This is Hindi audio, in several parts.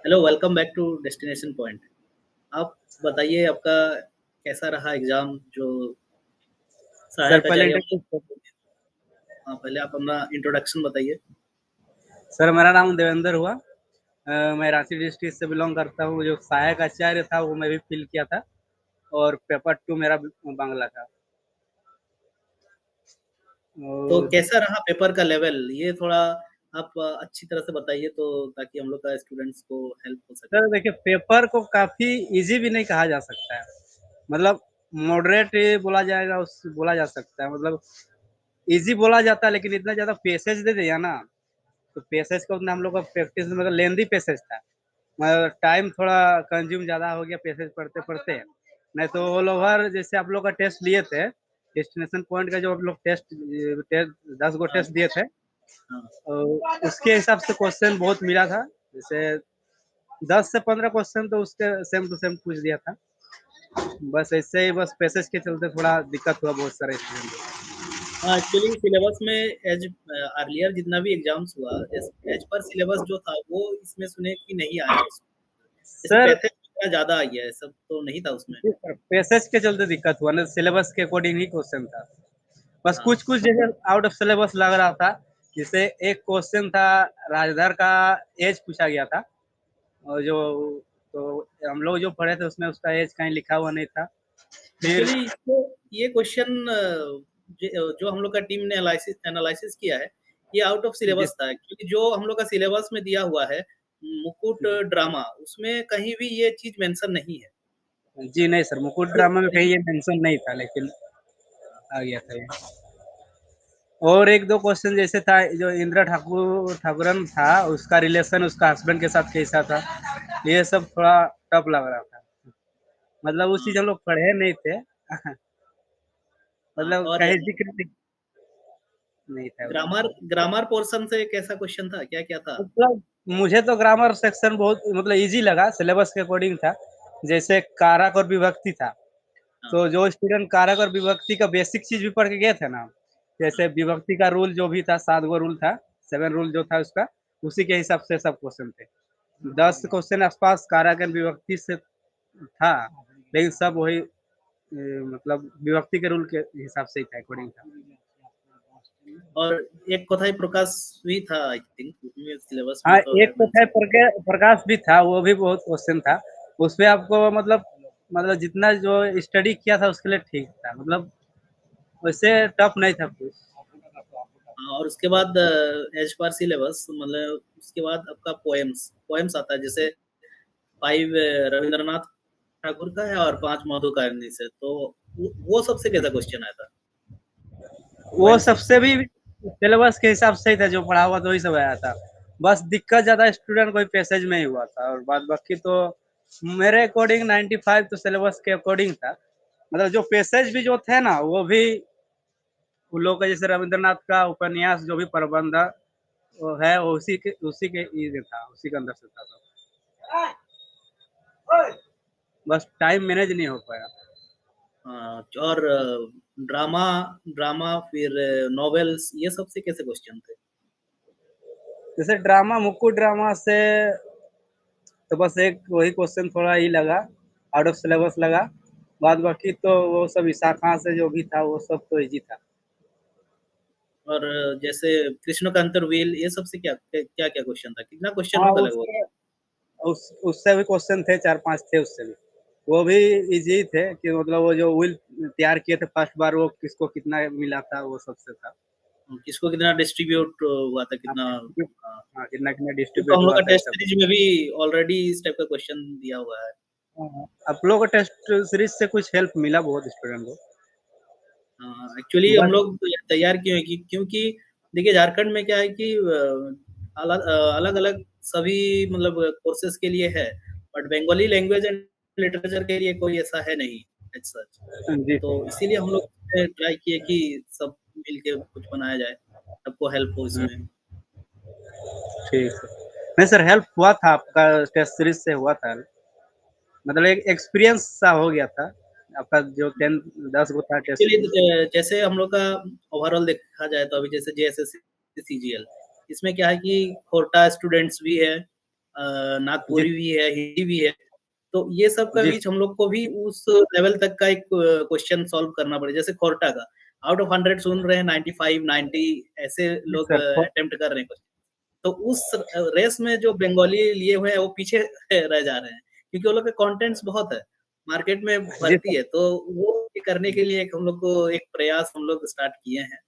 Hello, welcome back to destination point. आप बताइए आपका कैसा रहा एग्ज़ाम जो सर सहायक पहले आचार्य। इंट्रोड्यूस। हाँ, पहले आप अपना इंट्रोडक्शन बताइए। सर मेरा नाम देवेंद्र हुआ। मैं रांची डिस्ट्रिक्ट से बिलोंग करता हूँ। जो सहायक आचार्य था वो मैं भी फिल किया था और पेपर 2 मेरा बांग्ला था। तो और कैसा रहा पेपर का लेवल? ये थोड़ा आप अच्छी तरह से बताइए तो ताकि हम लोग का स्टूडेंट्स को हेल्प हो सके। सर देखिए, पेपर को काफ़ी इजी भी नहीं कहा जा सकता है। मतलब मॉडरेट बोला जाएगा, उस बोला जा सकता है। मतलब इजी बोला जाता है, लेकिन इतना ज़्यादा पेसेज दे दिया ना, तो पेसेज का उतना हम लोग का प्रैक्टिस मतलब लेंदी पेसेज था। मतलब टाइम थोड़ा कंज्यूम ज़्यादा हो गया पेसेज पढ़ते-पढ़ते। नहीं तो ऑल ओवर जैसे आप लोग का टेस्ट लिए थे, डेस्टिनेशन पॉइंट का जो आप लोग टेस्ट 10 गो हाँ, टेस्ट दिए थे, हाँ। उसके हिसाब से क्वेश्चन बहुत मिला था। जैसे 10 से 15 क्वेश्चन तो उसके सेम टू सेम पूछ दिया था। बस ऐसे ही बस पैसेज के चलते थोड़ा दिक्कत हुआ बहुत सारे स्टूडेंट को। हाँ, एक्चुअली सिलेबस में अर्लियर जितना भी एग्ज़ाम्स हुआ एज़ पर सिलेबस जो था वो इसमें सुने कि नहीं आया उसमें। जैसे सर पैसेज थोड़ा ज़्यादा आ गया है, सब तो नहीं था उसमें। जी सर, पैसेज के चलते दिक्कत हुआ, ना सिलेबस के अकॉर्डिंग ही क्वेश्चन था। बस हाँ, कुछ-कुछ जगह आउट ऑफ सिलेबस लग रहा था। जैसे एक क्वेश्चन था, राजधर का एज पूछा गया था, और जो तो हम लोग जो पढ़े थे उसमें उसका एज कहीं लिखा हुआ नहीं था। फिर एक्चुअली इसको ये क्वेश्चन जो हम लोग का टीम ने एनालिसिस एनालिसिस किया है, ये आउट ऑफ जी, सिलेबस था क्योंकि जो हम लोग का सिलेबस में दिया हुआ है, मुकुट जी, ड्रामा, उसमें कहीं भी ये चीज़ मेंशन नहीं है। जी नहीं सर, मुकुट तो ड्रामा में कहीं ये मेंशन नहीं था, लेकिन आ गया था ये। और 1-2 क्वेश्चन जैसे था, जो इंदिरा ठाकुरन था, उसका रिलेशन उसका हस्बैंड के साथ कैसा था, ये सब थोड़ा टफ लग रहा था। मतलब वो हाँ, चीज़ हम लोग पढ़े नहीं थे। हाँ मतलब और कहीं ज़िक्र नहीं था उसमें। ग्रामर ग्रामर पोर्शन से कैसा क्वेश्चन था? क्या-क्या था? मतलब मुझे तो ग्रामर सेक्शन बहुत मतलब ईज़ी लगा, सिलेबस के अकॉर्डिंग था। जैसे कारक और विभक्ति था, हाँ, तो जो स्टूडेंट कारक और विभक्ति का बेसिक चीज़ भी पढ़ के गए थे ना, हाँ, जैसे विभक्ति का रूल जो भी था, 7 गो रूल था, 7 रूल जो था उसका, उसी के हिसाब से सब क्वेश्चन थे। 10 क्वेश्चन आस-पास कारक एंड विभक्ति से था, लेकिन सब वही मतलब विभक्ति के रूल के हिसाब से ही था, अकॉर्डिंग था। और एक कोथाई प्रकाश भी था आई थिंक उसमें सिलेबस हाँ, में तो है एक तो था मेंशन। प्रकाश भी था, वो भी बहुत क्वेश्चन था। उसपे आपको मतलब जितना जो स्टडी किया था उसके लिए ठीक था। मतलब वैसे टफ नहीं था कुछ। हाँ, और उसके बाद एज पर सिलेबस मतलब उसके बाद आपका पोएम्स पोएम्स आता है जैसे 5 रविंद्रनाथ ठाकुर का है और 5 मधुकारिणी से, तो वो सबसे कैसा क्वेश्चन आया था वो पोएम्स से? सबसे भी सिलेबस के हिसाब से ही था, जो पढ़ा हुआ था वही सब आया था। बस दिक्कत ज़्यादा स्टूडेंट को ही पैसेज में ही हुआ था, और बाद बाकी तो मेरे अकॉर्डिंग 95 तो सिलेबस के अकॉर्डिंग था। मतलब जो पैसेज भी जो थे ना, वो भी उन लोगों का, जैसे रविंद्रनाथ का उपन्यास जो भी प्रबंध वो है, वो उसी के ये था, उसी के अंदर से था सब। बस टाइम मैनेज नहीं हो पाया। और ड्रामा ड्रामा फिर नॉवेल्स ये सबसे कैसे क्वेश्चन थे? जैसे ड्रामा, मुकुट ड्रामा से तो बस एक वही क्वेश्चन थोड़ा ही लगा, आउट ऑफ सिलेबस लगा। बाद बाकी तो वो सब विशाखा से जो भी था वो सब तो इजी था। और जैसे कृष्णकांत व्हील ये सबसे क्या क्या क्वेश्चन था? कितना क्वेश्चन हाँ, होगा लगभग? उससे उससे भी क्वेश्चन थे, 4-5 थे उससे भी। वो भी इजी थे कि मतलब वो जो व्हील तैयार किए थे फर्स्ट बार, वो किसको कितना मिला था, वो सबसे था। किसको कितना डिस्ट्रीब्यूट हुआ था हाँ, कितना? हाँ, कितना-कितना तो डिस्ट्रीब्यूट हम लोग हुआ का था ये टेस्ट सब। सीरीज में भी ऑलरेडी इस टाइप का क्वेश्चन दिया हुआ है। हाँ, आप लोगों को टेस्ट सीरीज से कुछ हेल्प मिला बहुत स्टूडेंट को। एक्चुअली हम बस लोग तैयार क्यों है कि क्योंकि देखिए झारखंड में क्या है कि अलग अलग सभी मतलब कोर्सेज के लिए है, but Bengali language and literature के लिए कोई ऐसा है नहीं एज सच। जी तो सर। इसीलिए हम लोग ट्राई किए कि सब मिल के कुछ बनाया जाए, सबको हेल्प हो इसमें। हुँ, ठीक है। नहीं सर, हेल्प हुआ था, आपका टेस्ट सीरीज से हुआ था। मतलब एक एक्सपीरियंस सा हो गया था। आपका जो 10 10 गो था टेस्ट एक्चुअली सीरीज। जैसे हम लोग का ओवरऑल देखा जाए तो अभी जैसे जेएसएससी सीजीएल इसमें क्या है कि कोटा स्टूडेंट्स भी है नागपुरी भी है, हिंदी भी है। तो ये सब का जी बीच हम लोग को भी उस लेवल तक का एक क्वेश्चन सॉल्व करना पड़ेगा। जैसे खोरटा का आउट ऑफ 100 सुन रहे हैं 95, 90 ऐसे लोग सर अटेम्प्ट कर रहे हैं क्वेश्चन। तो उस रेस में जो बंगाली लिए हुए हैं वो पीछे रह जा रहे हैं क्योंकि वो लोग के कंटेंट्स बहुत है, मार्केट में जी भरती सर है। तो वो करने के लिए एक हम लोग को एक प्रयास हम लोग स्टार्ट किए हैं।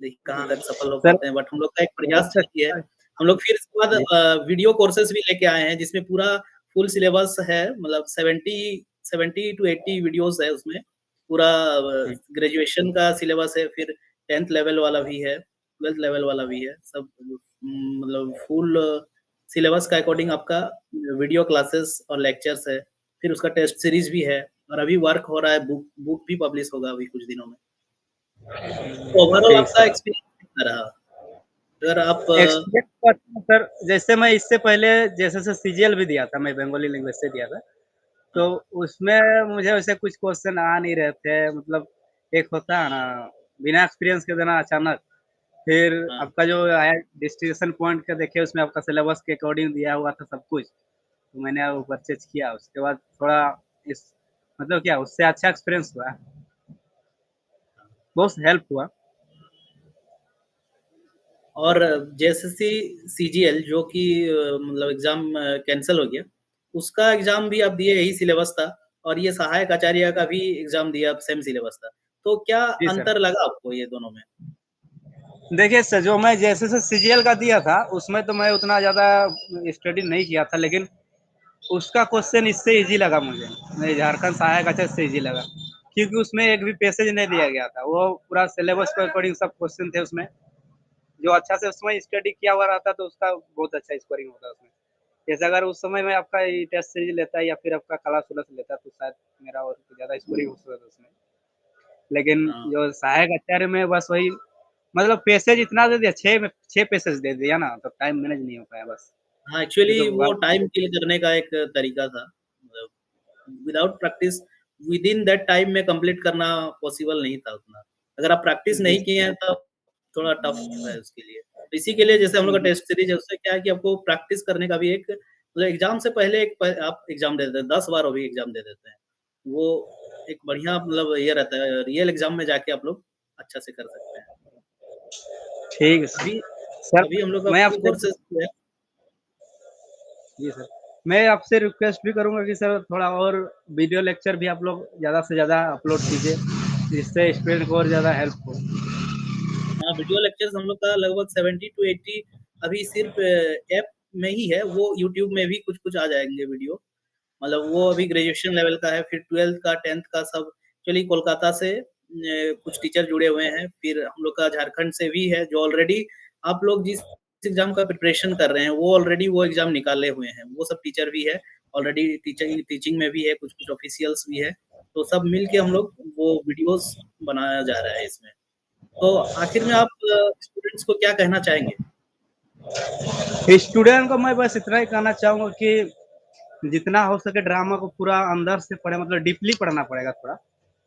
देखिए कहाँ तक सफल हो सर पाते हैं, बट हम लोग का एक प्रयास बहुत जारी है। अच्छा हम लोग फिर इसके बाद जी वीडियो कोर्सेज भी लेके आए हैं जिसमें पूरा फुल सिलेबस है, मतलब 70 टू 80 वीडियोस है उसमें। पूरा ग्रेजुएशन का सिलेबस है, फिर 10th लेवल वाला भी है, 12th लेवल वाला भी है, सब मतलब फुल सिलेबस का अकॉर्डिंग आपका वीडियो क्लासेस और लेक्चर्स है। फिर उसका टेस्ट सीरीज भी है और अभी वर्क हो रहा है, बुक बुक भी पब्लिश होगा अभी कुछ दिनों में। तो ओवरऑल ठीक आपका सर। एक्सपीरियंस कैसा रहा? अगर आप एक्सपीरियंस तो अच्छा सर, जैसे मैं इससे पहले जैसे सीजीएल भी दिया था, मैं बंगाली लैंग्वेज से दिया था। तो हाँ, उसमें मुझे वैसे कुछ क्वेश्चन आ नहीं रहे थे, मतलब एक होता है ना, बिना एक्सपीरियंस के देना अचानक, फिर हाँ, आपका जो आया डिस्ट्रीब्यूशन पॉइंट का देखे, उसमें आपका सिलेबस के अकॉर्डिंग दिया हुआ था सब कुछ, तो मैंने वो परचेज किया। उसके बाद थोड़ा इस मतलब क्या उससे अच्छा एक्सपीरियंस हुआ, बहुत हेल्प हुआ। और जेएसएससी सीजीएल जो कि मतलब एग्जाम कैंसिल हो गया, उसका एग्जाम भी आप दिए, यही सिलेबस था। और ये सहायक आचार्य का भी एग्जाम दिया, सेम सिलेबस था। तो क्या जी सर। अंतर लगा आपको ये दोनों में? देखिए सर, जो मैं जैसे सीजीएल का दिया था उसमें तो मैं उतना ज़्यादा स्टडी नहीं किया था, लेकिन उसका क्वेश्चन इससे इजी लगा मुझे। मैं झारखंड सहायक अच्छा से इजी लगा, क्योंकि उसमें एक भी पैसेज नहीं दिया गया था, वो पूरा सिलेबस के अकॉर्डिंग सब क्वेश्चन थे उसमें। जो अच्छा से उसमें स्टडी किया हुआ रहता तो उसका बहुत अच्छा स्कोरिंग होता उसमें। जैसे अगर उस समय में आपका टेस्ट सीरीज लेता है या फिर आपका कला सुलस लेता तो शायद मेरा और ज़्यादा स्कोरिंग हो सकता था उसमें। लेकिन हाँ, जो सहायक आचार्य में बस वही, मतलब पैसेज इतना दे दिया, 6 पैसेज दे दिया ना, तो टाइम मैनेज नहीं हो पाया बस। हाँ, नहीं एक्चुअली तो वो टाइम किल करने का एक तरीका था। Without practice with in that time में कंप्लीट करना पॉसिबल नहीं था उतना। अगर आप प्रैक्टिस जी नहीं किए हैं तब थोड़ा टफ है उसके लिए। तो इसी के लिए जैसे हम लोग का टेस्ट सीरीज है, उससे क्या है कि आपको प्रैक्टिस करने का भी एक मतलब एग्जाम से पहले आप एग्जाम दे देते हैं, 10 बार वो भी एग्जाम दे देते हैं। वो एक बढ़िया मतलब ये रहता है, रियल एग्जाम में जाके आप लोग अच्छा से कर सकते हैं। ठीक है अभी सर। अभी हम लोग का मैं फुल आपसे कोर्सेज है। जी सर, मैं आपसे रिक्वेस्ट भी करूँगा कि सर थोड़ा और वीडियो लेक्चर भी आप लोग ज़्यादा से ज़्यादा अपलोड कीजिए, जिससे स्टूडेंट को और ज़्यादा हेल्प हो। हाँ, वीडियो लेक्चर्स हम लोग का लगभग 70 टू 80 अभी सिर्फ ऐप में ही है। वो यूट्यूब में भी कुछ-कुछ आ जाएँगे वीडियो। मतलब वो अभी ग्रेजुएशन लेवल का है, फिर 12th का, 10th का सब। चलिए कोलकाता से कुछ टीचर जुड़े हुए हैं, फिर हम लोग का झारखंड से भी है जो ऑलरेडी आप लोग जिस एग्ज़ाम का प्रिपरेशन कर रहे हैं, वो ऑलरेडी वो एग्ज़ाम निकाले हुए हैं। वो सब टीचर भी है, ऑलरेडी टीचिंग टीचिंग में भी है, कुछ-कुछ ऑफिशियल्स भी है। तो सब मिल के हम लोग वो वीडियोज़ बनाया जा रहा है इसमें। तो आखिर में आप स्टूडेंट्स को क्या कहना चाहेंगे? स्टूडेंट को मैं बस इतना ही कहना चाहूँगा कि जितना हो सके ड्रामा को पूरा अंदर से पढ़े, मतलब डीपली पढ़ना पड़ेगा थोड़ा।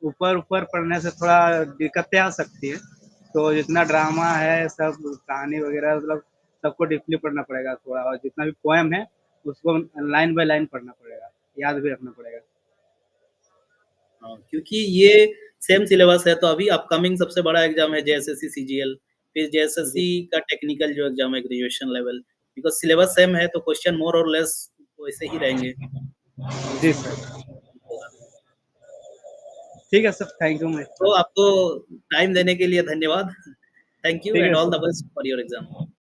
ऊपर-ऊपर पढ़ने से थोड़ा दिक्कतें आ सकती हैं। तो जितना ड्रामा है, सब कहानी वगैरह, मतलब सबको डीपली पढ़ना पड़ेगा थोड़ा, और जितना भी पोएम है उसको लाइन बाय लाइन पढ़ना पड़ेगा, याद भी रखना पड़ेगा। हाँ, क्योंकि ये सेम सिलेबस है, तो अभी अपकमिंग सबसे बड़ा एग्ज़ाम है जेएसएससी सीजीएल, फिर जी, जेएसएससी का टेक्निकल जो एग्ज़ाम है graduation level, because syllabus same है तो क्वेश्चन मोर और लेस वैसे ही रहेंगे, जी कुछ सर। होगा। ठीक है सर, थैंक यू मैं तो आपको टाइम देने के लिए धन्यवाद। थैंक यू ठीक एंड है all the sir. Best for your exam.